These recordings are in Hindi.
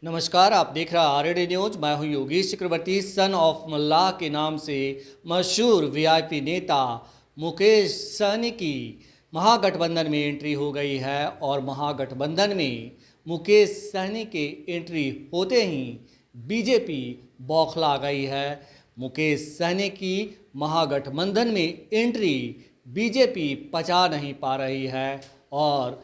नमस्कार, आप देख रहे हैं आरएडी न्यूज। मैं हूं योगेश चक्रवर्ती। सन ऑफ मल्लाह के नाम से मशहूर वीआईपी नेता मुकेश सहनी की महागठबंधन में एंट्री हो गई है और महागठबंधन में मुकेश सहनी के एंट्री होते ही बीजेपी बौखला गई है। मुकेश सहनी की महागठबंधन में एंट्री बीजेपी पचा नहीं पा रही है और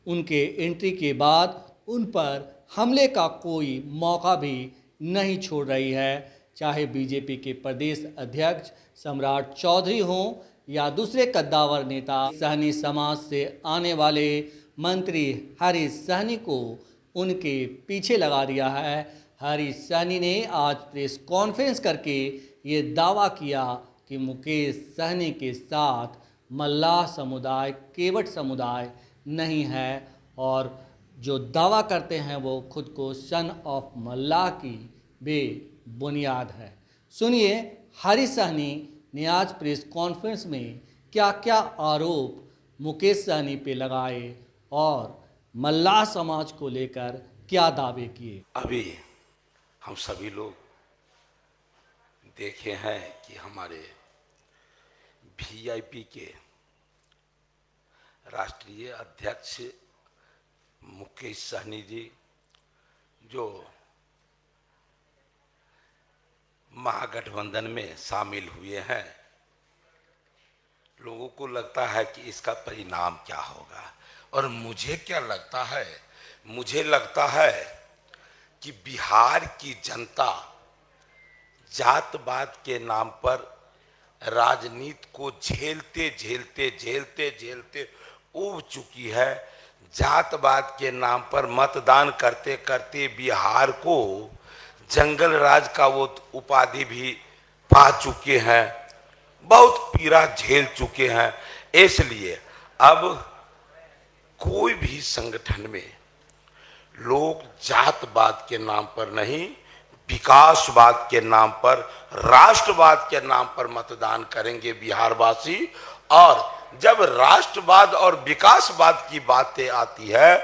उनके एंट्री के बाद उन पर हमले का कोई मौका भी नहीं छोड़ रही है। चाहे बीजेपी के प्रदेश अध्यक्ष सम्राट चौधरी हों या दूसरे कद्दावर नेता, सहनी समाज से आने वाले मंत्री हरीश सहनी को उनके पीछे लगा दिया है। हरीश सहनी ने आज प्रेस कॉन्फ्रेंस करके ये दावा किया कि मुकेश सहनी के साथ मल्लाह समुदाय, केवट समुदाय नहीं है और जो दावा करते हैं वो खुद को सन ऑफ मल्लाह की बेबुनियाद है। सुनिए हरीश सहनी ने आज प्रेस कॉन्फ्रेंस में क्या क्या आरोप मुकेश सहनी पे लगाए और मल्लाह समाज को लेकर क्या दावे किए। अभी हम सभी लोग देखे हैं कि हमारे वीआईपी के राष्ट्रीय अध्यक्ष मुकेश सहनी जी जो महागठबंधन में शामिल हुए हैं, लोगों को लगता है कि इसका परिणाम क्या होगा। और मुझे क्या लगता है, मुझे लगता है कि बिहार की जनता जातपात के नाम पर राजनीति को झेलते झेलते झेलते झेलते ऊब चुकी है। जातवाद के नाम पर मतदान करते करते बिहार को जंगल राज का वो उपाधि भी पा चुके हैं, बहुत पीड़ा झेल चुके हैं। इसलिए अब कोई भी संगठन में लोग जातवाद के नाम पर नहीं, विकासवाद के नाम पर, राष्ट्रवाद के नाम पर मतदान करेंगे बिहारवासी। और जब राष्ट्रवाद और विकासवाद की बातें आती है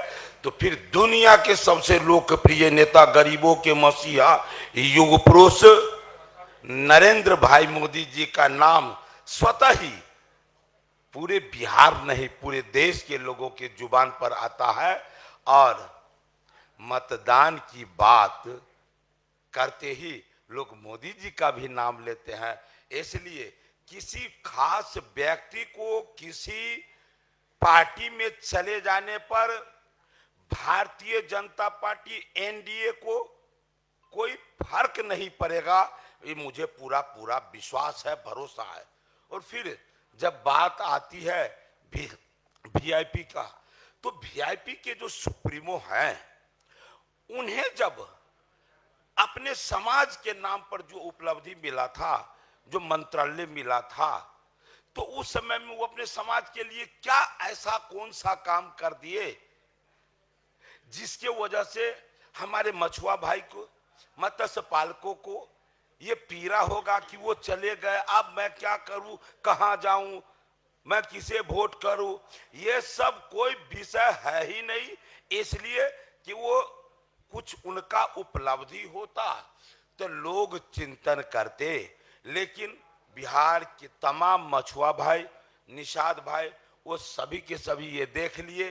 तो फिर दुनिया के सबसे लोकप्रिय नेता, गरीबों के मसीहा, युग पुरुष नरेंद्र भाई मोदी जी का नाम स्वतः ही पूरे बिहार नहीं पूरे देश के लोगों के जुबान पर आता है। और मतदान की बात करते ही लोग मोदी जी का भी नाम लेते हैं। इसलिए किसी खास व्यक्ति को किसी पार्टी में चले जाने पर भारतीय जनता पार्टी एनडीए को कोई फर्क नहीं पड़ेगा, ये मुझे पूरा पूरा विश्वास है, भरोसा है। और फिर जब बात आती है वीआईपी का, तो वीआईपी के जो सुप्रीमो हैं, उन्हें जब अपने समाज के नाम पर जो उपलब्धि मिला था, जो मंत्रालय मिला था, तो उस समय में वो अपने समाज के लिए क्या ऐसा कौन सा काम कर दिए जिसके वजह से हमारे मछुआ भाई को, मत्स्य पालकों को ये पीड़ा होगा कि वो चले गए, अब मैं क्या करूं, कहां जाऊं, मैं किसे वोट करूं। ये सब कोई विषय है ही नहीं, इसलिए कि वो कुछ उनका उपलब्धि होता तो लोग चिंतन करते। लेकिन बिहार के तमाम मछुआ भाई, निषाद भाई, वो सभी के सभी ये देख लिए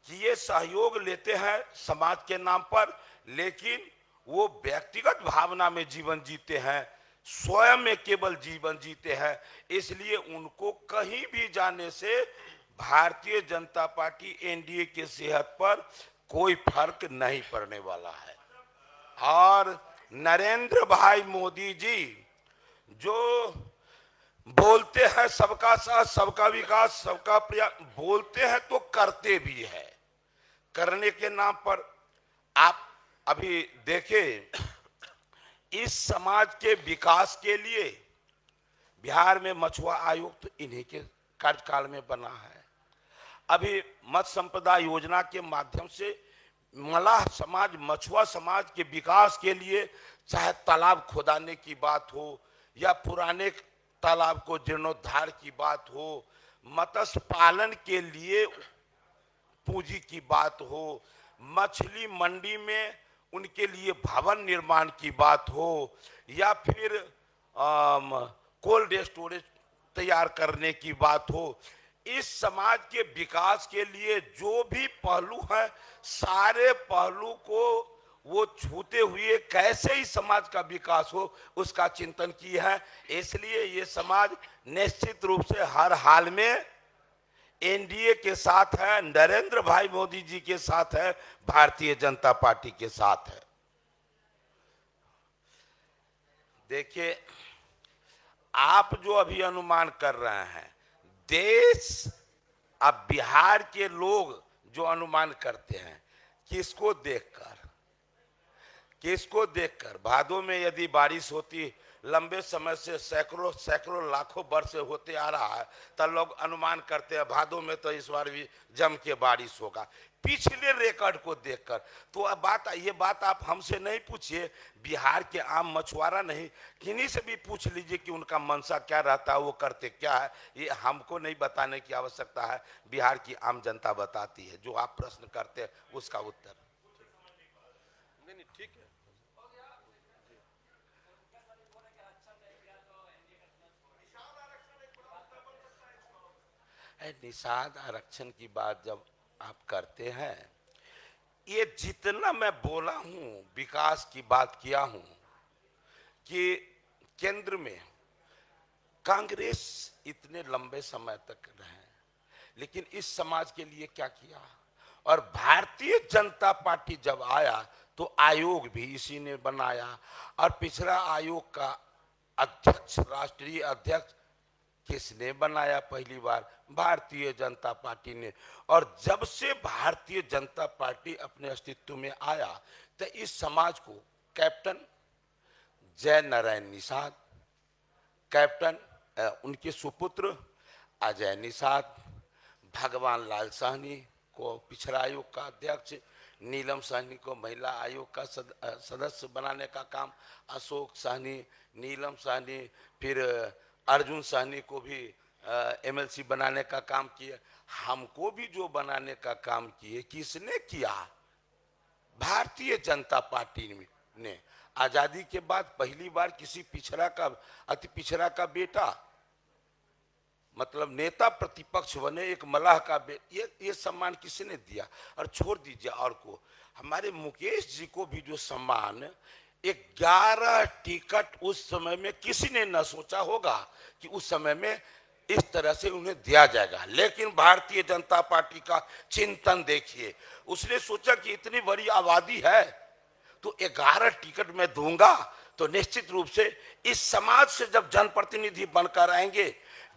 कि ये सहयोग लेते हैं समाज के नाम पर, लेकिन वो व्यक्तिगत भावना में जीवन जीते हैं, स्वयं में केवल जीवन जीते हैं। इसलिए उनको कहीं भी जाने से भारतीय जनता पार्टी एनडीए के सेहत पर कोई फर्क नहीं पड़ने वाला है। और नरेंद्र भाई मोदी जी जो बोलते हैं सबका साथ, सबका विकास, सबका प्रयास, बोलते हैं तो करते भी है। करने के नाम पर आप अभी देखें, इस समाज के विकास के लिए बिहार में मछुआ आयोग तो इन्हीं के कार्यकाल में बना है। अभी मत्स्य संपदा योजना के माध्यम से मल्लाह समाज, मछुआ समाज के विकास के लिए, चाहे तालाब खोदाने की बात हो या पुराने तालाब को जीर्णोद्धार की बात हो, मत्स्य पालन के लिए पूंजी की बात हो, मछली मंडी में उनके लिए भवन निर्माण की बात हो या फिर कोल्ड स्टोरेज तैयार करने की बात हो, इस समाज के विकास के लिए जो भी पहलू हैं सारे पहलू को वो छूते हुए कैसे ही समाज का विकास हो उसका चिंतन किया है। इसलिए ये समाज निश्चित रूप से हर हाल में एनडीए के साथ है, नरेंद्र भाई मोदी जी के साथ है, भारतीय जनता पार्टी के साथ है। देखिए, आप जो अभी अनुमान कर रहे हैं, देश अब बिहार के लोग जो अनुमान करते हैं किसको देखकर भादों में यदि बारिश होती, लंबे समय से सैकड़ों सैकड़ों लाखों वर्ष से होते आ रहा है, तब लोग अनुमान करते हैं भादों में तो इस बार भी जम के बारिश होगा, पिछले रिकॉर्ड को देखकर। तो अब ये बात आप हमसे नहीं पूछिए, बिहार के आम मछुआरा नहीं, किन्हीं से भी पूछ लीजिए कि उनका मनसा क्या रहता है, वो करते क्या है। ये हमको नहीं बताने की आवश्यकता है, बिहार की आम जनता बताती है। जो आप प्रश्न करते हैं उसका उत्तर नहीं ठीक है। निषाद आरक्षण की बात जब आप करते हैं, ये जितना मैं बोला हूं, विकास की बात किया हूं कि केंद्र में कांग्रेस इतने लंबे समय तक रहे, लेकिन इस समाज के लिए क्या किया। और भारतीय जनता पार्टी जब आया तो आयोग भी इसी ने बनाया, और पिछड़ा आयोग का अध्यक्ष, राष्ट्रीय अध्यक्ष किसने बनाया पहली बार? भारतीय जनता पार्टी ने। और जब से भारतीय जनता पार्टी अपने अस्तित्व में आया तो इस समाज को कैप्टन जय नारायण निषाद, कैप्टन उनके सुपुत्र अजय निषाद, भगवान लाल साहनी को पिछड़ा आयोग का अध्यक्ष, नीलम साहनी को महिला आयोग का सदस्य बनाने का काम अशोक साहनी, नीलम साहनी, फिर अर्जुन साहनी को भी एमएलसी बनाने का काम किया। हमको भी जो बनाने का काम किए, किसने किया? भारतीय जनता पार्टी ने। आजादी के बाद पहली बार किसी पिछड़ा का, अति पिछड़ा का बेटा मतलब नेता प्रतिपक्ष बने, एक मलाह का बेटा, ये सम्मान किसने दिया? और छोड़ दीजिए और को, हमारे मुकेश जी को भी जो सम्मान 11 टिकट उस समय में किसी ने न सोचा होगा कि उस समय में इस तरह से उन्हें दिया जाएगा। लेकिन भारतीय जनता पार्टी का चिंतन देखिए, उसने सोचा कि इतनी बड़ी आबादी है तो 11 टिकट मैं दूंगा तो निश्चित रूप से इस समाज से जब जनप्रतिनिधि बनकर आएंगे,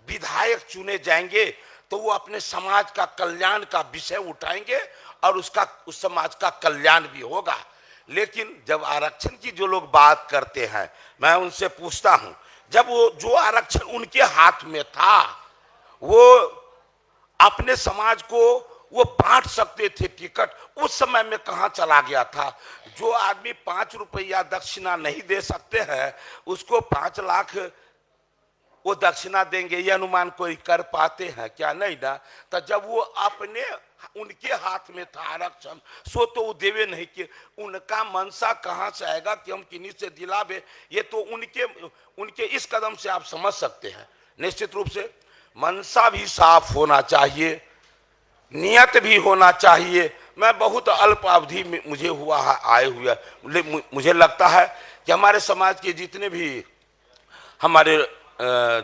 विधायक चुने जाएंगे, तो वो अपने समाज का कल्याण का विषय उठाएंगे और उस समाज का कल्याण भी होगा। लेकिन जब आरक्षण की जो लोग बात करते हैं, मैं उनसे पूछता हूं, जब वो जो आरक्षण उनके हाथ में था, वो अपने समाज को वो बांट सकते थे टिकट, उस समय में कहां चला गया था? जो आदमी 5 रुपया दक्षिणा नहीं दे सकते हैं, उसको 5 लाख वो दक्षिणा देंगे, ये अनुमान कोई कर पाते हैं क्या? नहीं ना। तो जब वो अपने उनके हाथ में था आरक्षण, सो तो वो देवे नहीं कि उनका मनसा कहां से आएगा कि हम किन्हीं से दिलावे? ये तो उनके इस कदम से आप समझ सकते हैं। निश्चित रूप से मनसा भी साफ होना चाहिए, नियत भी होना चाहिए। मैं बहुत अल्प अवधि में मुझे हुआ आए हुए, मुझे लगता है कि हमारे समाज के जितने भी हमारे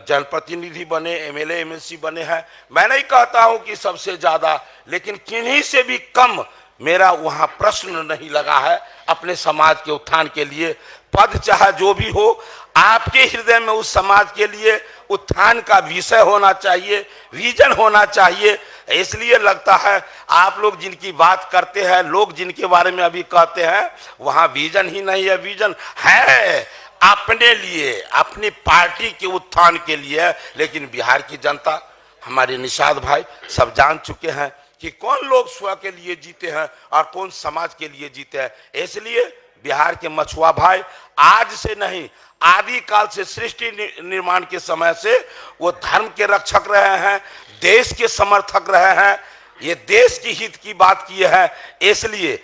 जनप्रतिनिधि बने, एमएलए एमएलसी बने हैं, मैं नहीं कहता हूं कि सबसे ज्यादा, लेकिन किन्हीं से भी कम मेरा वहां प्रश्न नहीं लगा है अपने समाज के उत्थान के लिए। पद चाहे जो भी हो, आपके हृदय में उस समाज के लिए उत्थान का विषय होना चाहिए, विजन होना चाहिए। इसलिए लगता है आप लोग जिनकी बात करते हैं, लोग जिनके बारे में अभी कहते हैं, वहां विजन ही नहीं है। विजन है अपने लिए, अपनी पार्टी के उत्थान के लिए, लेकिन बिहार की जनता, हमारे निषाद भाई सब जान चुके हैं कि कौन लोग स्व के लिए जीते हैं और कौन समाज के लिए जीते हैं। इसलिए बिहार के मछुआ भाई आज से नहीं, आदि काल से, सृष्टि निर्माण के समय से वो धर्म के रक्षक रहे हैं, देश के समर्थक रहे हैं, ये देश की हित की बात किए हैं। इसलिए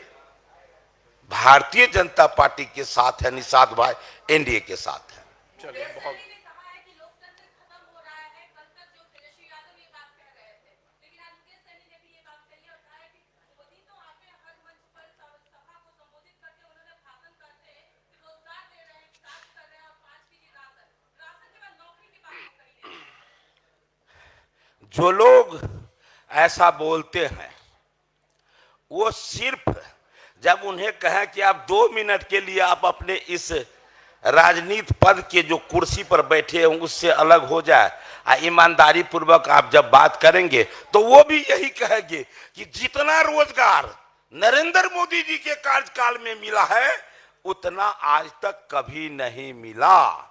भारतीय जनता पार्टी के साथ है, निषाद भाई एनडीए के साथ है। चलिए बहुत जो लोग ऐसा बोलते हैं वो सिर्फ जब उन्हें कहें कि आप 2 मिनट के लिए आप अपने इस राजनीति पद के जो कुर्सी पर बैठे हैं उससे अलग हो जाए, ईमानदारी पूर्वक आप जब बात करेंगे तो वो भी यही कहेंगे कि जितना रोजगार नरेंद्र मोदी जी के कार्यकाल में मिला है उतना आज तक कभी नहीं मिला।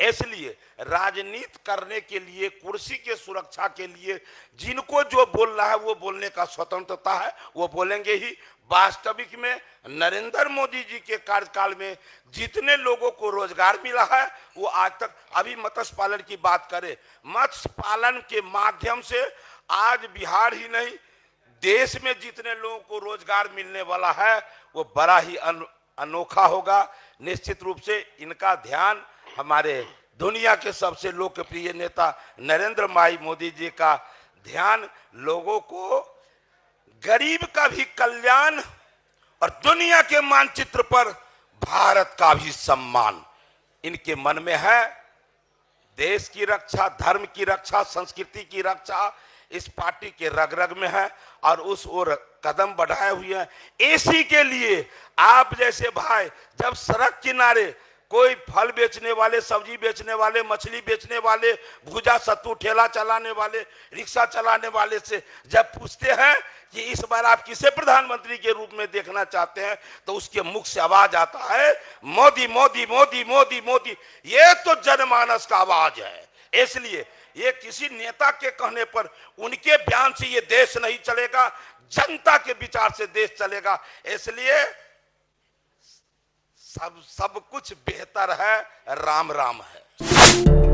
इसलिए राजनीति करने के लिए, कुर्सी के सुरक्षा के लिए जिनको जो बोलना है वो बोलने का स्वतंत्रता है, वो बोलेंगे ही। वास्तविक में नरेंद्र मोदी जी के कार्यकाल में जितने लोगों को रोजगार मिला है वो आज तक, अभी मत्स्य पालन की बात करें, मत्स्य पालन के माध्यम से आज बिहार ही नहीं देश में जितने लोगों को रोजगार मिलने वाला है वो बड़ा ही अनोखा होगा। निश्चित रूप से इनका ध्यान हमारे दुनिया के सबसे लोकप्रिय नेता नरेंद्र भाई मोदी जी का ध्यान लोगों को गरीब का भी कल्याण और दुनिया के मानचित्र पर भारत का भी सम्मान इनके मन में है। देश की रक्षा, धर्म की रक्षा, संस्कृति की रक्षा इस पार्टी के रग रग में है और उस ओर कदम बढ़ाए हुए हैं। इसी के लिए आप जैसे भाई जब सड़क किनारे कोई फल बेचने वाले, सब्जी बेचने वाले, मछली बेचने वाले, भुजा सत्तू ठेला चलाने वाले, रिक्शा चलाने वाले से जब पूछते हैं कि इस बार आप किसे प्रधानमंत्री के रूप में देखना चाहते हैं तो उसके मुख से आवाज आता है मोदी मोदी मोदी मोदी मोदी। ये तो जनमानस का आवाज है। इसलिए ये किसी नेता के कहने पर, उनके बयान से ये देश नहीं चलेगा, जनता के विचार से देश चलेगा। इसलिए सब कुछ बेहतर है, राम राम है।